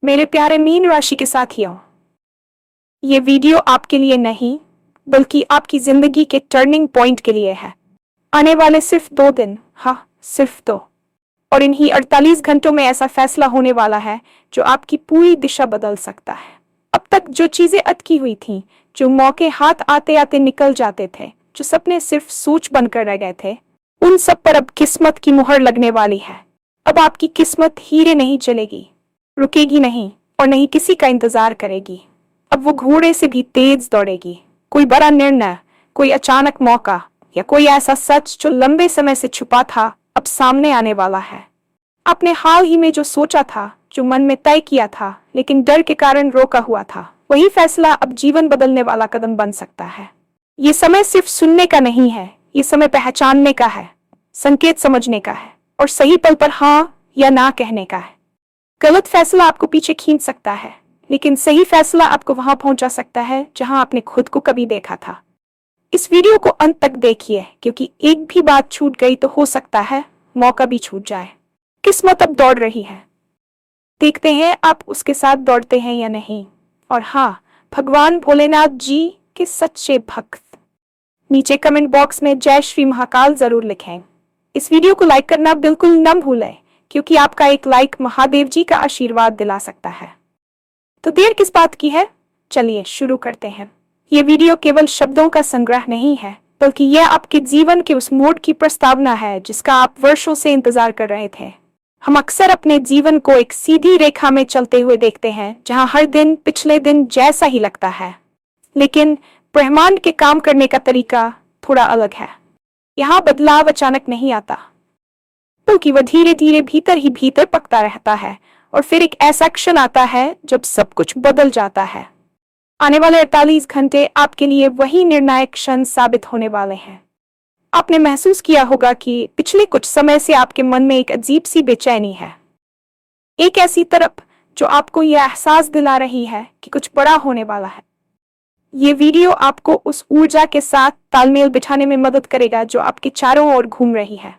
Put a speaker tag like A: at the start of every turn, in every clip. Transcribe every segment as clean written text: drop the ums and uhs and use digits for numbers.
A: मेरे प्यारे मीन राशि के साथियों, ये वीडियो आपके लिए नहीं बल्कि आपकी जिंदगी के टर्निंग पॉइंट के लिए है। आने वाले सिर्फ 2 दिन, हाँ सिर्फ 2, और इन्हीं 48 घंटों में ऐसा फैसला होने वाला है जो आपकी पूरी दिशा बदल सकता है। अब तक जो चीजें अटकी हुई थीं, जो मौके हाथ आते आते निकल जाते थे, जो सपने सिर्फ सोच बनकर रह गए थे, उन सब पर अब किस्मत की मुहर लगने वाली है। अब आपकी किस्मत हीरे नहीं चलेगी, रुकेगी नहीं और नहीं किसी का इंतजार करेगी। अब वो घोड़े से भी तेज दौड़ेगी। कोई बड़ा निर्णय, कोई अचानक मौका या कोई ऐसा सच जो लंबे समय से छुपा था, अब सामने आने वाला है। आपने हाल ही में जो सोचा था, जो मन में तय किया था लेकिन डर के कारण रोका हुआ था, वही फैसला अब जीवन बदलने वाला कदम बन सकता है। ये समय सिर्फ सुनने का नहीं है, ये समय पहचानने का है, संकेत समझने का है और सही पल पर हाँ या ना कहने का है। गलत फैसला आपको पीछे खींच सकता है, लेकिन सही फैसला आपको वहां पहुंचा सकता है जहां आपने खुद को कभी देखा था। इस वीडियो को अंत तक देखिए, क्योंकि एक भी बात छूट गई तो हो सकता है मौका भी छूट जाए। किस्मत अब दौड़ रही है, देखते हैं आप उसके साथ दौड़ते हैं या नहीं। और हाँ, भगवान भोलेनाथ जी के सच्चे भक्त नीचे कमेंट बॉक्स में जय श्री महाकाल जरूर लिखें। इस वीडियो को लाइक करना बिल्कुल न भूलें, क्योंकि आपका एक लाइक महादेव जी का आशीर्वाद दिला सकता है। तो देर किस बात की है, चलिए शुरू करते हैं। ये वीडियो केवल शब्दों का संग्रह नहीं है, बल्कि यह आपके जीवन के उस मोड़ की प्रस्तावना है जिसका आप वर्षों से इंतजार कर रहे थे। हम अक्सर अपने जीवन को एक सीधी रेखा में चलते हुए देखते हैं, जहां हर दिन पिछले दिन जैसा ही लगता है, लेकिन ब्रह्मांड के काम करने का तरीका थोड़ा अलग है। यहाँ बदलाव अचानक नहीं आता, बल्कि वह धीरे धीरे भीतर ही भीतर पकता रहता है, और फिर एक ऐसा क्षण आता है जब सब कुछ बदल जाता है। आने वाले 48 घंटे आपके लिए वही निर्णायक क्षण साबित होने वाले हैं। आपने महसूस किया होगा कि पिछले कुछ समय से आपके मन में एक अजीब सी बेचैनी है, एक ऐसी तरफ जो आपको यह एहसास दिला रही है कि कुछ बड़ा होने वाला है। ये वीडियो आपको उस ऊर्जा के साथ तालमेल बिठाने में मदद करेगा जो आपके चारों ओर घूम रही है।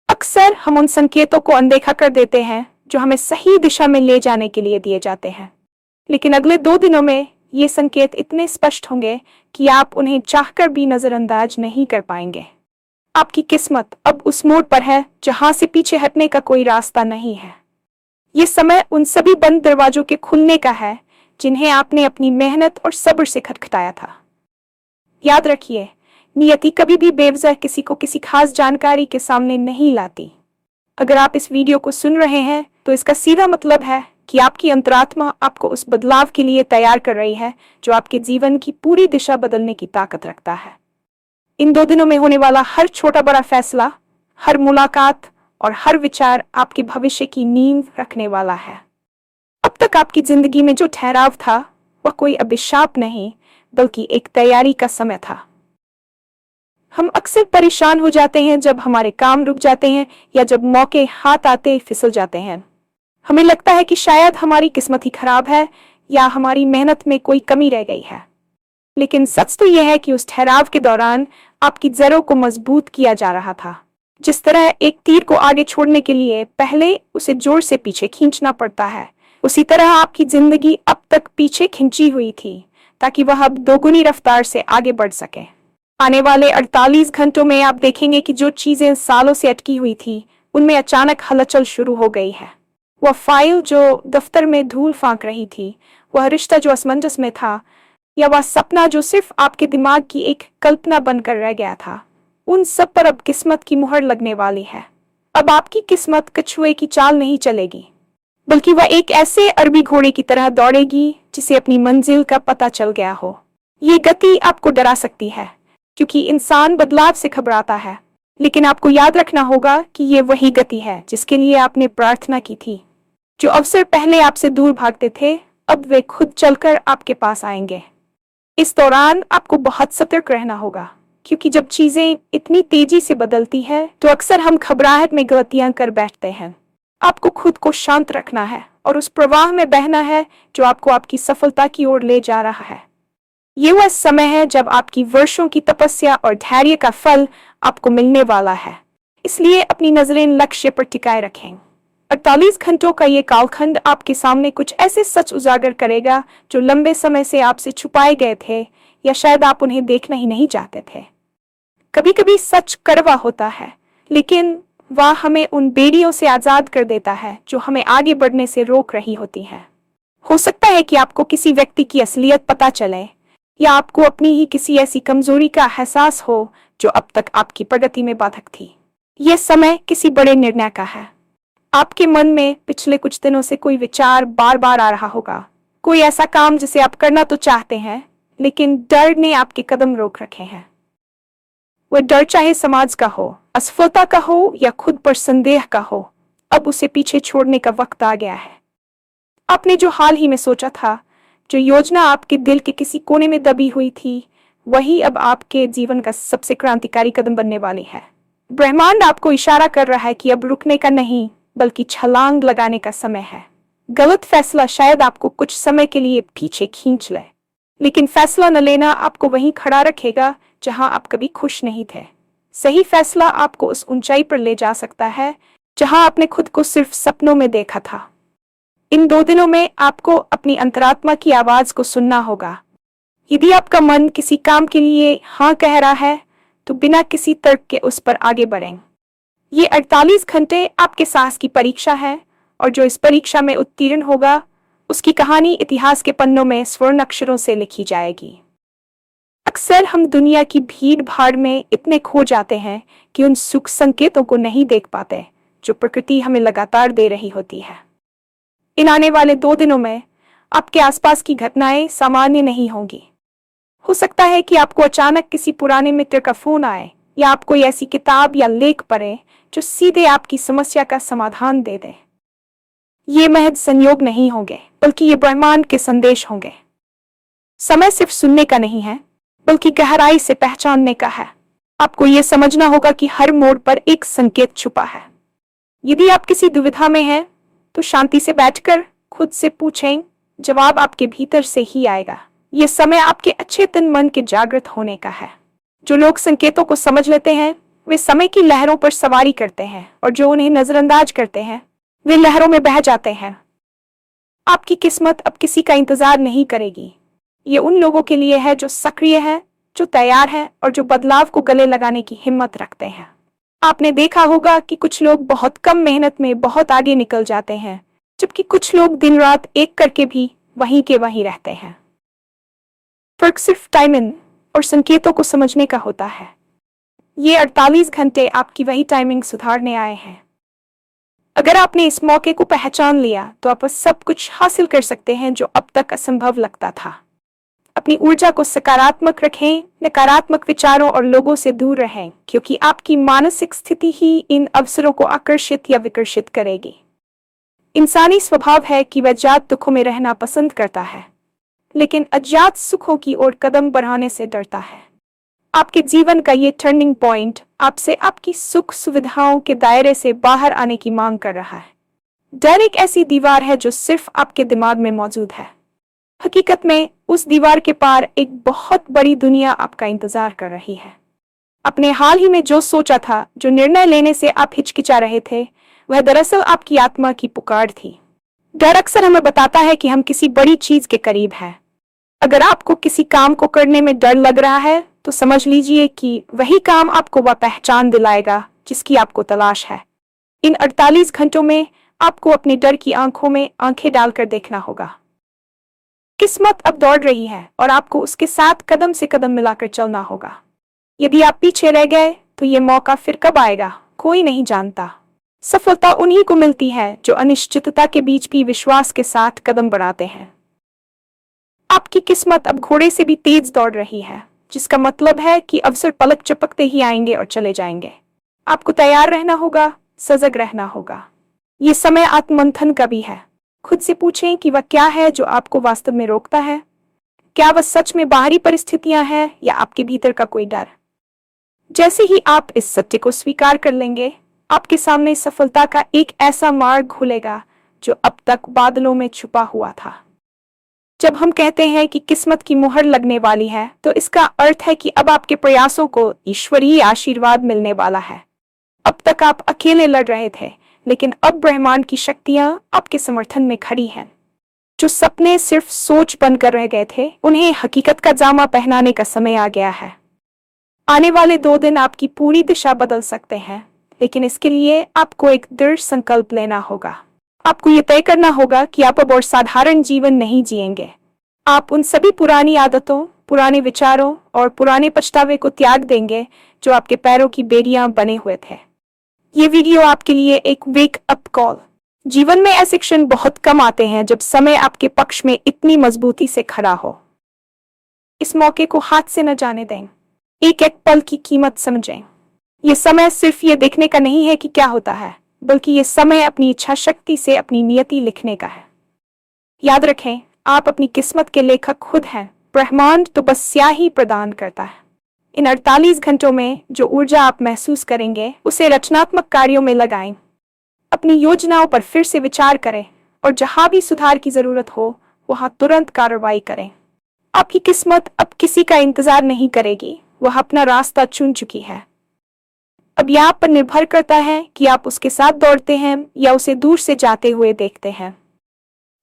A: अक्सर हम उन संकेतों को अनदेखा कर देते हैं जो हमें सही दिशा में ले जाने के लिए दिए जाते हैं, लेकिन अगले 2 दिनों में ये संकेत इतने स्पष्ट होंगे कि आप उन्हें चाहकर भी नजरअंदाज नहीं कर पाएंगे। आपकी किस्मत अब उस मोड़ पर है जहां से पीछे हटने का कोई रास्ता नहीं है। ये समय उन सभी बंद दरवाजों के खुलने का है जिन्हें आपने अपनी मेहनत और सब्र से खटखटाया था। याद रखिए, नियति कभी भी बेवजह किसी को किसी खास जानकारी के सामने नहीं लाती। अगर आप इस वीडियो को सुन रहे हैं तो इसका सीधा मतलब है कि आपकी अंतरात्मा आपको उस बदलाव के लिए तैयार कर रही है जो आपके जीवन की पूरी दिशा बदलने की ताकत रखता है। इन 2 दिनों में होने वाला हर छोटा बड़ा फैसला, हर मुलाकात और हर विचार आपके भविष्य की नींव रखने वाला है। अब तक आपकी जिंदगी में जो ठहराव था, वह कोई अभिशाप नहीं बल्कि एक तैयारी का समय था। हम अक्सर परेशान हो जाते हैं जब हमारे काम रुक जाते हैं या जब मौके हाथ आते फिसल जाते हैं। हमें लगता है कि शायद हमारी किस्मत ही खराब है या हमारी मेहनत में कोई कमी रह गई है। लेकिन सच तो यह है कि उस ठहराव के दौरान आपकी जड़ों को मजबूत किया जा रहा था। जिस तरह एक तीर को आगे छोड़ने के लिए पहले उसे जोर से पीछे खींचना पड़ता है, उसी तरह आपकी जिंदगी अब तक पीछे खींची हुई थी ताकि वह अब दोगुनी रफ्तार से आगे बढ़ सके। आने वाले 48 घंटों में आप देखेंगे कि जो चीजें सालों से अटकी हुई थी, उनमें अचानक हलचल शुरू हो गई है। वह फाइल जो दफ्तर में धूल फांक रही थी, वह रिश्ता जो असमंजस में था, या वह सपना जो सिर्फ आपके दिमाग की एक कल्पना बनकर रह गया था, उन सब पर अब किस्मत की मुहर लगने वाली है। अब आपकी किस्मत कछुए की चाल नहीं चलेगी, बल्कि वह एक ऐसे अरबी घोड़े की तरह दौड़ेगी जिसे अपनी मंजिल का पता चल गया हो। ये गति आपको डरा सकती है, क्योंकि इंसान बदलाव से घबराता है, लेकिन आपको याद रखना होगा कि ये वही गति है जिसके लिए आपने प्रार्थना की थी। जो अवसर पहले आपसे दूर भागते थे, अब वे खुद चलकर आपके पास आएंगे। इस दौरान आपको बहुत सतर्क रहना होगा, क्योंकि जब चीजें इतनी तेजी से बदलती है तो अक्सर हम घबराहट में गलतियां कर बैठते हैं। आपको खुद को शांत रखना है और उस प्रवाह में बहना है जो आपको आपकी सफलता की ओर ले जा रहा है। ये वह समय है जब आपकी वर्षों की तपस्या और धैर्य का फल आपको मिलने वाला है। इसलिए अपनी नजरें लक्ष्य पर टिकाए रखें। 48 घंटों का ये कालखंड आपके सामने कुछ ऐसे सच उजागर करेगा जो लंबे समय से आपसे छुपाए गए थे, या शायद आप उन्हें देखना ही नहीं चाहते थे। कभी कभी सच कड़वा होता है, लेकिन वह हमें उन बेड़ियों से आजाद कर देता है जो हमें आगे बढ़ने से रोक रही होती हैं। हो सकता है कि आपको किसी व्यक्ति की असलियत पता चले, या आपको अपनी ही किसी ऐसी कमजोरी का एहसास हो जो अब तक आपकी प्रगति में बाधक थी। यह समय किसी बड़े निर्णय का है। आपके मन में पिछले कुछ दिनों से कोई विचार बार बार आ रहा होगा, कोई ऐसा काम जिसे आप करना तो चाहते हैं, लेकिन डर ने आपके कदम रोक रखे हैं। वह डर चाहे समाज का हो, असफलता का हो, या खुद पर संदेह का हो, अब उसे पीछे छोड़ने का वक्त आ गया है। आपने जो हाल ही में सोचा था, जो योजना आपके दिल के किसी कोने में दबी हुई थी, वही अब आपके जीवन का सबसे क्रांतिकारी कदम बनने वाली है। ब्रह्मांड आपको इशारा कर रहा है कि अब रुकने का नहीं, बल्कि छलांग लगाने का समय है। गलत फैसला शायद आपको कुछ समय के लिए पीछे खींच ले, लेकिन फैसला न लेना आपको वहीं खड़ा रखेगा जहां आप कभी खुश नहीं थे। सही फैसला आपको उस ऊंचाई पर ले जा सकता है जहां आपने खुद को सिर्फ सपनों में देखा था। इन 2 दिनों में आपको अपनी अंतरात्मा की आवाज को सुनना होगा। यदि आपका मन किसी काम के लिए हाँ कह रहा है, तो बिना किसी तर्क के उस पर आगे बढ़ें। ये 48 घंटे आपके साहस की परीक्षा है, और जो इस परीक्षा में उत्तीर्ण होगा, उसकी कहानी इतिहास के पन्नों में स्वर्ण अक्षरों से लिखी जाएगी। अक्सर हम दुनिया की भीड़ भाड़ में इतने खो जाते हैं कि उन सुख संकेतों को नहीं देख पाते जो प्रकृति हमें लगातार दे रही होती है। इन आने वाले 2 दिनों में आपके आसपास की घटनाएं सामान्य नहीं होंगी। हो सकता है कि आपको अचानक किसी पुराने मित्र का फोन आए, या आप कोई ऐसी किताब या लेख पढ़ें जो सीधे आपकी समस्या का समाधान दे दे। ये महज संयोग नहीं होंगे, बल्कि ये ब्रह्मांड के संदेश होंगे। समय सिर्फ सुनने का नहीं है, बल्कि गहराई से पहचानने का है। आपको ये समझना होगा कि हर मोड़ पर एक संकेत छुपा है। यदि आप किसी दुविधा में हैं, तो शांति से बैठकर खुद से पूछें, जवाब आपके भीतर से ही आएगा। ये समय आपके अच्छे तन मन के जागृत होने का है। जो लोग संकेतों को समझ लेते हैं, वे समय की लहरों पर सवारी करते हैं, और जो उन्हें नजरअंदाज करते हैं, वे लहरों में बह जाते हैं। आपकी किस्मत अब किसी का इंतजार नहीं करेगी। ये उन लोगों के लिए है जो सक्रिय हैं, जो तैयार हैं, और जो बदलाव को गले लगाने की हिम्मत रखते हैं। आपने देखा होगा कि कुछ लोग बहुत कम मेहनत में बहुत आगे निकल जाते हैं, जबकि कुछ लोग दिन रात एक करके भी वहीं के वहीं रहते हैं। फर्क सिर्फ टाइमिंग और संकेतों को समझने का होता है। ये 48 घंटे आपकी वही टाइमिंग सुधारने आए हैं। अगर आपने इस मौके को पहचान लिया, तो आप सब कुछ हासिल कर सकते हैं जो अब तक असंभव लगता था। अपनी ऊर्जा को सकारात्मक रखें, नकारात्मक विचारों और लोगों से दूर रहें, क्योंकि आपकी मानसिक स्थिति ही इन अवसरों को आकर्षित या विकर्षित करेगी। इंसानी स्वभाव है कि वह जात दुखों में रहना पसंद करता है, लेकिन अज्ञात सुखों की ओर कदम बढ़ाने से डरता है। आपके जीवन का ये टर्निंग पॉइंट आपसे आपकी सुख सुविधाओं के दायरे से बाहर आने की मांग कर रहा है। डर एक ऐसी दीवार है जो सिर्फ आपके दिमाग में मौजूद है। हकीकत में उस दीवार के पार एक बहुत बड़ी दुनिया आपका इंतजार कर रही है। अपने हाल ही में जो सोचा था, जो निर्णय लेने से आप हिचकिचा रहे थे, वह दरअसल आपकी आत्मा की पुकार थी। डर अक्सर हमें बताता है कि हम किसी बड़ी चीज के करीब हैं। अगर आपको किसी काम को करने में डर लग रहा है, तो समझ लीजिए कि वही काम आपको वह पहचान दिलाएगा जिसकी आपको तलाश है। इन 48 घंटों में आपको अपने डर की आंखों में आंखें डालकर देखना होगा। किस्मत अब दौड़ रही है, और आपको उसके साथ कदम से कदम मिलाकर चलना होगा। यदि आप पीछे रह गए, तो ये मौका फिर कब आएगा, कोई नहीं जानता। सफलता उन्हीं को मिलती है जो अनिश्चितता के बीच भी विश्वास के साथ कदम बढ़ाते हैं। आपकी किस्मत अब घोड़े से भी तेज दौड़ रही है, जिसका मतलब है कि अवसर पलक झपकते ही आएंगे और चले जाएंगे। आपको तैयार रहना होगा, सजग रहना होगा। ये समय आत्ममंथन का भी है। खुद से पूछें कि वह क्या है जो आपको वास्तव में रोकता है। क्या वह सच में बाहरी परिस्थितियां हैं, या आपके भीतर का कोई डर? जैसे ही आप इस सत्य को स्वीकार कर लेंगे, आपके सामने सफलता का एक ऐसा मार्ग खुलेगा जो अब तक बादलों में छुपा हुआ था। जब हम कहते हैं कि किस्मत की मुहर लगने वाली है, तो इसका अर्थ है कि अब आपके प्रयासों को ईश्वरीय आशीर्वाद मिलने वाला है। अब तक आप अकेले लड़ रहे थे, लेकिन अब ब्रह्मांड की शक्तियां आपके समर्थन में खड़ी हैं। जो सपने सिर्फ सोच बनकर रह गए थे, उन्हें हकीकत का जामा पहनाने का समय आ गया है। आने वाले 2 दिन आपकी पूरी दिशा बदल सकते हैं, लेकिन इसके लिए आपको एक दृढ़ संकल्प लेना होगा। आपको ये तय करना होगा कि आप अब और साधारण जीवन नहीं जिएंगे। आप उन सभी पुरानी आदतों, पुराने विचारों और पुराने पछतावे को त्याग देंगे जो आपके पैरों की बेड़ियां बने हुए थे। ये वीडियो आपके लिए एक वेक अप कॉल। जीवन में ऐसे क्षण बहुत कम आते हैं जब समय आपके पक्ष में इतनी मजबूती से खड़ा हो। इस मौके को हाथ से न जाने दें। एक एक पल की कीमत समझें। ये समय सिर्फ ये देखने का नहीं है कि क्या होता है, बल्कि ये समय अपनी इच्छा शक्ति से अपनी नियति लिखने का है। याद रखें, आप अपनी किस्मत के लेखक खुद हैं। ब्रह्मांड तो बस स्याही प्रदान करता है। इन 48 घंटों में जो ऊर्जा आप महसूस करेंगे, उसे रचनात्मक कार्यों में लगाएं। अपनी योजनाओं पर फिर से विचार करें और जहां भी सुधार की जरूरत हो, वहां तुरंत कार्रवाई करें। आपकी किस्मत अब किसी का इंतजार नहीं करेगी, वह अपना रास्ता चुन चुकी है। अब यह आप पर निर्भर करता है कि आप उसके साथ दौड़ते हैं या उसे दूर से जाते हुए देखते हैं।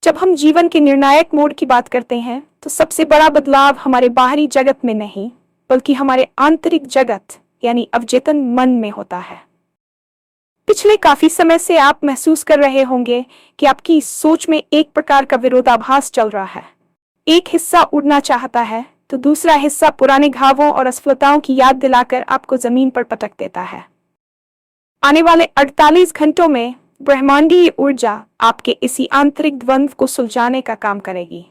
A: जब हम जीवन के निर्णायक मोड़ की बात करते हैं, तो सबसे बड़ा बदलाव हमारे बाहरी जगत में नहीं, बल्कि हमारे आंतरिक जगत यानी अवचेतन मन में होता है। पिछले काफी समय से आप महसूस कर रहे होंगे कि आपकी सोच में एक प्रकार का विरोधाभास चल रहा है। एक हिस्सा उड़ना चाहता है, तो दूसरा हिस्सा पुराने घावों और असफलताओं की याद दिलाकर आपको जमीन पर पटक देता है। आने वाले 48 घंटों में ब्रह्मांडीय ऊर्जा आपके इसी आंतरिक द्वंद्व को सुलझाने का काम करेगी।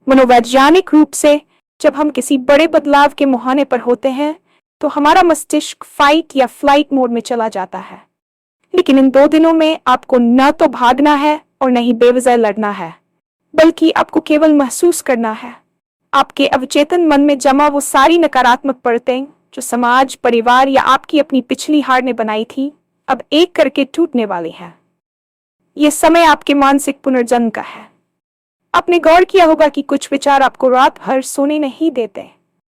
A: मनोवैज्ञानिक रूप से जब हम किसी बड़े बदलाव के मुहाने पर होते हैं, तो हमारा मस्तिष्क फाइट या फ्लाइट मोड में चला जाता है। लेकिन इन 2 दिनों में आपको न तो भागना है और न ही बेवजह लड़ना है, बल्कि आपको केवल महसूस करना है। आपके अवचेतन मन में जमा वो सारी नकारात्मक परतें जो समाज, परिवार या आपकी अपनी पिछली हार ने बनाई थी, अब एक करके टूटने वाली है। ये समय आपके मानसिक पुनर्जन्म का है। आपने गौर किया होगा कि कुछ विचार आपको रात भर सोने नहीं देते।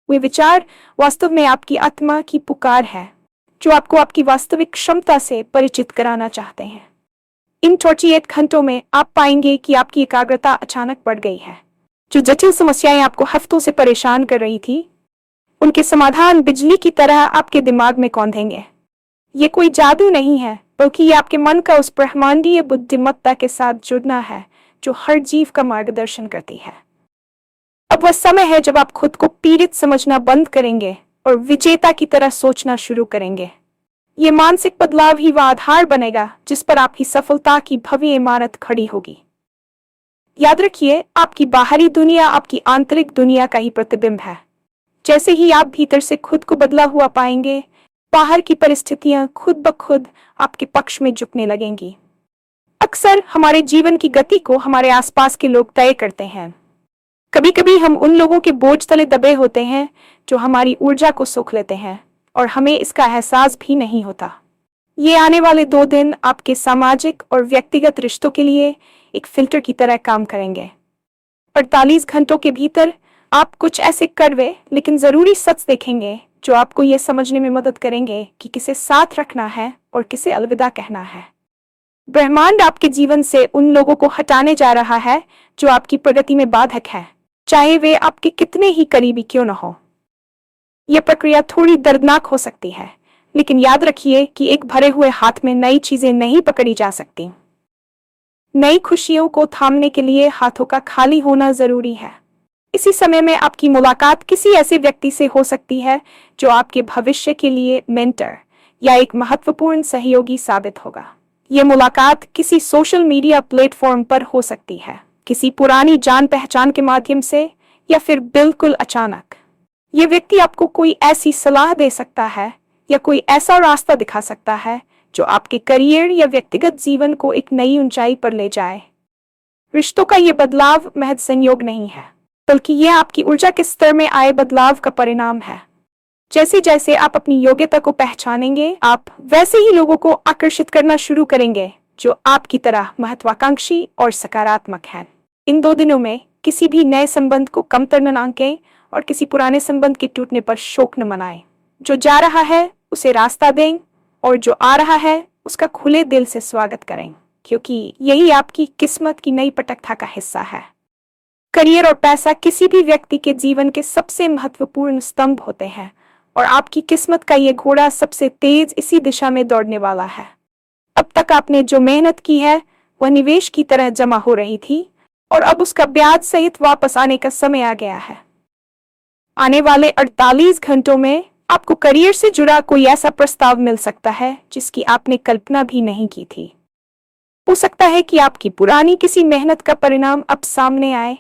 A: वे विचार वास्तव में आपकी आत्मा की पुकार है, जो आपको आपकी वास्तविक क्षमता से परिचित कराना चाहते हैं। इन 48 घंटों में आप पाएंगे कि आपकी एकाग्रता अचानक बढ़ गई है। जो जटिल समस्याएं आपको हफ्तों से परेशान कर रही थी, उनके समाधान बिजली की तरह आपके दिमाग में कौंधेंगे। ये कोई जादू नहीं है, बल्कि ये आपके मन का उस ब्रह्मांडीय बुद्धिमत्ता के साथ जुड़ना है जो हर जीव का मार्गदर्शन करती है। अब वह समय है जब आप खुद को पीड़ित समझना बंद करेंगे और विजेता की तरह सोचना शुरू करेंगे। ये मानसिक बदलाव ही वह आधार बनेगा जिस पर आपकी सफलता की भव्य इमारत खड़ी होगी। याद रखिए, आपकी बाहरी दुनिया आपकी आंतरिक दुनिया का ही प्रतिबिंब है। जैसे ही आप भीतर से खुद को बदला हुआ पाएंगे, बाहर की परिस्थितियां खुद ब खुद आपके पक्ष में झुकने लगेंगी। अक्सर हमारे जीवन की गति को हमारे आसपास के लोग तय करते हैं। कभी कभी हम उन लोगों के बोझ तले दबे होते हैं जो हमारी ऊर्जा को सोख लेते हैं, और हमें इसका एहसास भी नहीं होता। ये आने वाले 2 दिन आपके सामाजिक और व्यक्तिगत रिश्तों के लिए एक फिल्टर की तरह काम करेंगे। 48 घंटों के भीतर आप कुछ ऐसे कड़वे लेकिन जरूरी सच देखेंगे जो आपको ये समझने में मदद करेंगे कि किसे साथ रखना है और किसे अलविदा कहना है। ब्रह्मांड आपके जीवन से उन लोगों को हटाने जा रहा है जो आपकी प्रगति में बाधक है, चाहे वे आपके कितने ही करीबी क्यों न हो। यह प्रक्रिया थोड़ी दर्दनाक हो सकती है, लेकिन याद रखिए कि एक भरे हुए हाथ में नई चीजें नहीं पकड़ी जा सकती। नई खुशियों को थामने के लिए हाथों का खाली होना जरूरी है। इसी समय में आपकी मुलाकात किसी ऐसे व्यक्ति से हो सकती है जो आपके भविष्य के लिए मेंटर या एक महत्वपूर्ण सहयोगी साबित होगा। यह मुलाकात किसी सोशल मीडिया प्लेटफॉर्म पर हो सकती है, किसी पुरानी जान पहचान के माध्यम से, या फिर बिल्कुल अचानक। यह व्यक्ति आपको कोई ऐसी सलाह दे सकता है या कोई ऐसा रास्ता दिखा सकता है जो आपके करियर या व्यक्तिगत जीवन को एक नई ऊंचाई पर ले जाए। रिश्तों का यह बदलाव महज संयोग नहीं है, बल्कि यह आपकी ऊर्जा के स्तर में आए बदलाव का परिणाम है। जैसे जैसे आप अपनी योग्यता को पहचानेंगे, आप वैसे ही लोगों को आकर्षित करना शुरू करेंगे जो आपकी तरह महत्वाकांक्षी और सकारात्मक हैं। इन 2 दिनों में किसी भी नए संबंध को कमतर न आंकें और किसी पुराने संबंध के टूटने पर शोक न मनाएं। जो जा रहा है उसे रास्ता दें और जो आ रहा है उसका खुले दिल से स्वागत करें, क्योंकि यही आपकी किस्मत की नई पटकथा का हिस्सा है। करियर और पैसा किसी भी व्यक्ति के जीवन के सबसे महत्वपूर्ण स्तंभ होते हैं, और आपकी किस्मत का ये घोड़ा सबसे तेज इसी दिशा में दौड़ने वाला है। अब तक आपने जो मेहनत की है वह निवेश की तरह जमा हो रही थी, और अब उसका ब्याज सहित वापस आने का समय आ गया है। आने वाले 48 घंटों में आपको करियर से जुड़ा कोई ऐसा प्रस्ताव मिल सकता है जिसकी आपने कल्पना भी नहीं की थी। हो सकता है कि आपकी पुरानी किसी मेहनत का परिणाम अब सामने आए,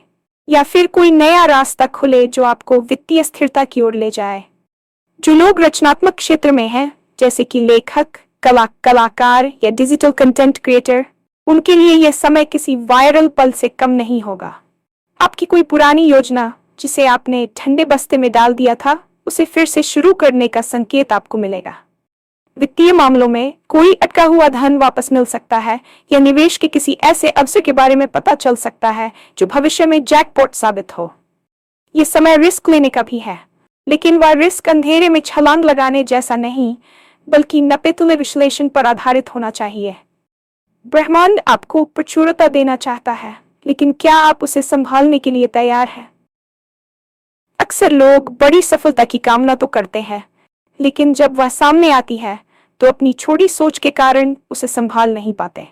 A: या फिर कोई नया रास्ता खुले जो आपको वित्तीय स्थिरता की ओर ले जाए। जो लोग रचनात्मक क्षेत्र में हैं, जैसे कि लेखक, कलाकार या डिजिटल कंटेंट क्रिएटर, उनके लिए यह समय किसी वायरल पल से कम नहीं होगा। आपकी कोई पुरानी योजना जिसे आपने ठंडे बस्ते में डाल दिया था, उसे फिर से शुरू करने का संकेत आपको मिलेगा। वित्तीय मामलों में कोई अटका हुआ धन वापस मिल सकता है, या निवेश के किसी ऐसे अवसर के बारे में पता चल सकता है जो भविष्य में जैकपॉट साबित हो। यह समय रिस्क लेने का भी है, लेकिन वह रिस्क अंधेरे में छलांग लगाने जैसा नहीं, बल्कि नपेतुले विश्लेषण पर आधारित होना चाहिए। ब्रह्मांड आपको प्रचुरता देना चाहता है, लेकिन क्या आप उसे संभालने के लिए तैयार हैं? अक्सर लोग बड़ी सफलता की कामना तो करते हैं, लेकिन जब वह सामने आती है तो अपनी छोटी सोच के कारण उसे संभाल नहीं पाते।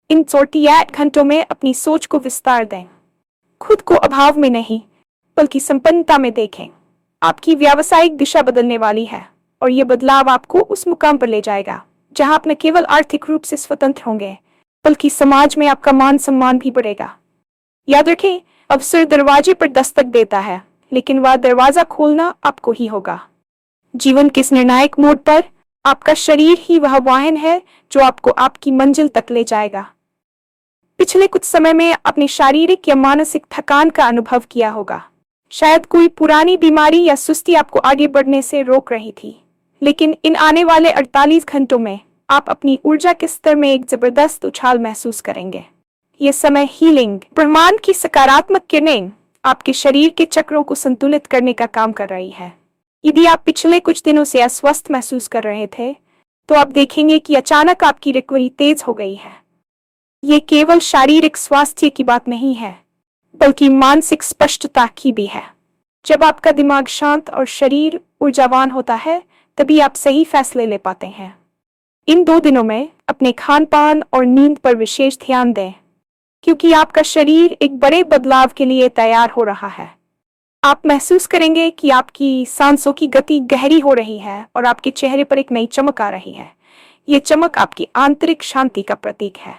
A: इन 48 घंटों में अपनी सोच को विस्तार दें। खुद को अभाव में नहीं, बल्कि संपन्नता में देखें। आपकी व्यावसायिक दिशा बदलने वाली है, और यह बदलाव आपको उस मुकाम पर ले जाएगा जहां आप न केवल आर्थिक रूप से स्वतंत्र होंगे, बल्कि समाज में आपका मान सम्मान भी बढ़ेगा। याद रखें, अवसर दरवाजे पर दस्तक देता है, लेकिन वह दरवाजा खोलना आपको ही होगा। जीवन के इस निर्णायक मोड़ पर आपका शरीर ही वह वाहन है जो आपको आपकी मंजिल तक ले जाएगा। पिछले कुछ समय में अपनी शारीरिक या मानसिक थकान का अनुभव किया होगा। शायद कोई पुरानी बीमारी या सुस्ती आपको आगे बढ़ने से रोक रही थी, लेकिन इन आने वाले 48 घंटों में आप अपनी ऊर्जा के स्तर में एक जबरदस्त उछाल महसूस करेंगे। ये समय हीलिंग, ब्रह्मांड की सकारात्मक किरणें आपके शरीर के चक्रों को संतुलित करने का काम कर रही है। यदि आप पिछले कुछ दिनों से अस्वस्थ महसूस कर रहे थे, तो आप देखेंगे कि अचानक आपकी रिकवरी तेज हो गई है। ये केवल शारीरिक स्वास्थ्य की बात नहीं है, बल्कि मानसिक स्पष्टता की भी है। जब आपका दिमाग शांत और शरीर ऊर्जावान होता है, तभी आप सही फैसले ले पाते हैं। इन 2 दिनों में अपने खान पान और नींद पर विशेष ध्यान दें, क्योंकि आपका शरीर एक बड़े बदलाव के लिए तैयार हो रहा है। आप महसूस करेंगे कि आपकी सांसों की गति गहरी हो रही है और आपके चेहरे पर एक नई चमक आ रही है। ये चमक आपकी आंतरिक शांति का प्रतीक है।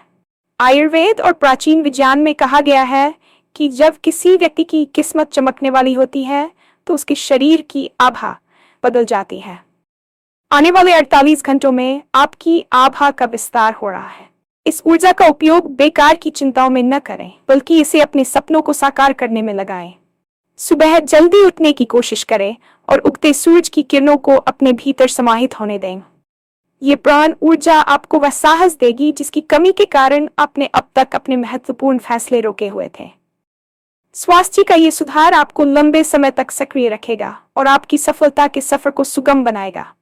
A: आयुर्वेद और प्राचीन विज्ञान में कहा गया है कि जब किसी व्यक्ति की किस्मत चमकने वाली होती है, तो उसके शरीर की आभा बदल जाती है। आने वाले 48 घंटों में आपकी आभा का विस्तार हो रहा है। इस ऊर्जा का उपयोग बेकार की चिंताओं में न करें, बल्कि इसे अपने सपनों को साकार करने में लगाएं। सुबह जल्दी उठने की कोशिश करें और उगते सूरज की किरणों को अपने भीतर समाहित होने दें। ये प्राण ऊर्जा आपको वह साहस देगी जिसकी कमी के कारण आपने अब तक अपने महत्वपूर्ण फैसले रोके हुए थे। स्वास्थ्य का ये सुधार आपको लंबे समय तक सक्रिय रखेगा और आपकी सफलता के सफर को सुगम बनाएगा।